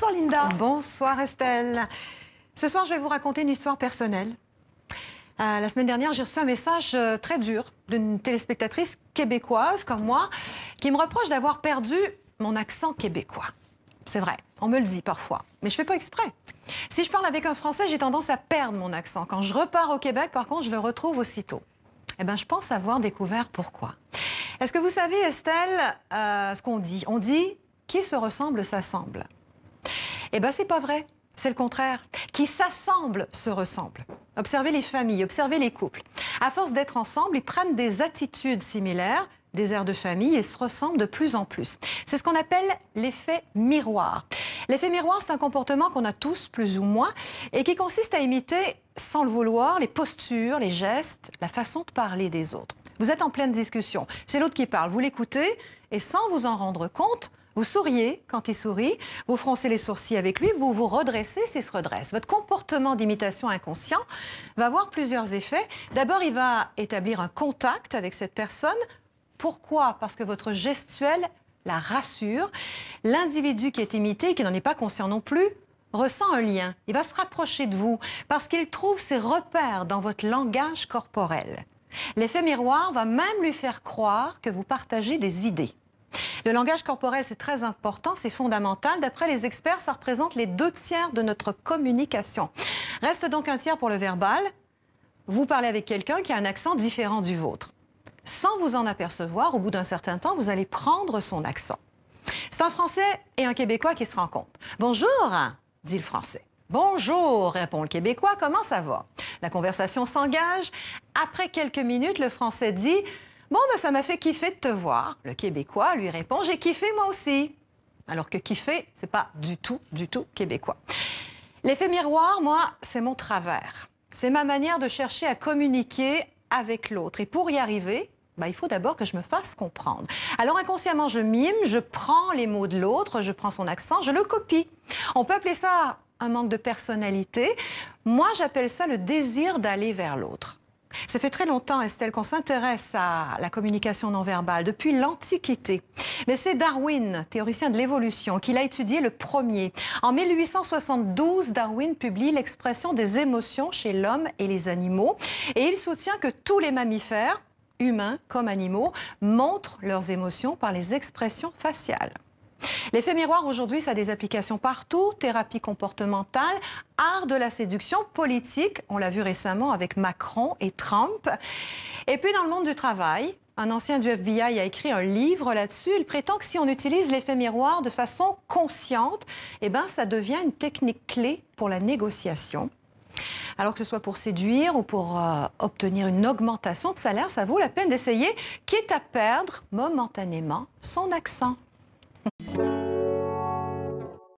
Bonsoir Linda. Bonsoir Estelle. Ce soir, je vais vous raconter une histoire personnelle. La semaine dernière, j'ai reçu un message très dur d'une téléspectatrice québécoise comme moi qui me reproche d'avoir perdu mon accent québécois. C'est vrai, on me le dit parfois, mais je ne fais pas exprès. Si je parle avec un Français, j'ai tendance à perdre mon accent. Quand je repars au Québec, par contre, je le retrouve aussitôt. Eh bien, je pense avoir découvert pourquoi. Est-ce que vous savez, Estelle, ce qu'on dit? On dit « qui se ressemble s'assemble ». Eh bien, c'est pas vrai. C'est le contraire. Qui s'assemblent se ressemblent. Observez les familles, observez les couples. À force d'être ensemble, ils prennent des attitudes similaires, des airs de famille et se ressemblent de plus en plus. C'est ce qu'on appelle l'effet miroir. L'effet miroir, c'est un comportement qu'on a tous, plus ou moins, et qui consiste à imiter, sans le vouloir, les postures, les gestes, la façon de parler des autres. Vous êtes en pleine discussion. C'est l'autre qui parle. Vous l'écoutez et sans vous en rendre compte, vous souriez quand il sourit, vous froncez les sourcils avec lui, vous vous redressez s'il se redresse. Votre comportement d'imitation inconscient va avoir plusieurs effets. D'abord, il va établir un contact avec cette personne. Pourquoi? Parce que votre gestuelle la rassure. L'individu qui est imité, qui n'en est pas conscient non plus, ressent un lien. Il va se rapprocher de vous parce qu'il trouve ses repères dans votre langage corporel. L'effet miroir va même lui faire croire que vous partagez des idées. Le langage corporel, c'est très important, c'est fondamental. D'après les experts, ça représente les 2/3 de notre communication. Reste donc un tiers pour le verbal. Vous parlez avec quelqu'un qui a un accent différent du vôtre. Sans vous en apercevoir, au bout d'un certain temps, vous allez prendre son accent. C'est un Français et un Québécois qui se rencontrent. « Bonjour », dit le Français. « Bonjour », répond le Québécois, « comment ça va ?» La conversation s'engage. Après quelques minutes, le Français dit « Bon, ben, ça m'a fait kiffer de te voir. » Le Québécois lui répond « J'ai kiffé moi aussi. » Alors que kiffer, c'est pas du tout québécois. L'effet miroir, moi, c'est mon travers. C'est ma manière de chercher à communiquer avec l'autre. Et pour y arriver, il faut d'abord que je me fasse comprendre. Alors inconsciemment, je mime, je prends les mots de l'autre, je prends son accent, je le copie. On peut appeler ça un manque de personnalité. Moi, j'appelle ça le désir d'aller vers l'autre. Ça fait très longtemps, Estelle, qu'on s'intéresse à la communication non verbale, depuis l'Antiquité. Mais c'est Darwin, théoricien de l'évolution, qui l'a étudié le premier. En 1872, Darwin publie l'expression des émotions chez l'homme et les animaux. Et il soutient que tous les mammifères, humains comme animaux, montrent leurs émotions par les expressions faciales. L'effet miroir, aujourd'hui, ça a des applications partout. Thérapie comportementale, art de la séduction, politique. On l'a vu récemment avec Macron et Trump. Et puis, dans le monde du travail, un ancien du FBI a écrit un livre là-dessus. Il prétend que si on utilise l'effet miroir de façon consciente, eh ben, ça devient une technique clé pour la négociation. Alors que ce soit pour séduire ou pour obtenir une augmentation de salaire, ça vaut la peine d'essayer, quitte à perdre momentanément son accent.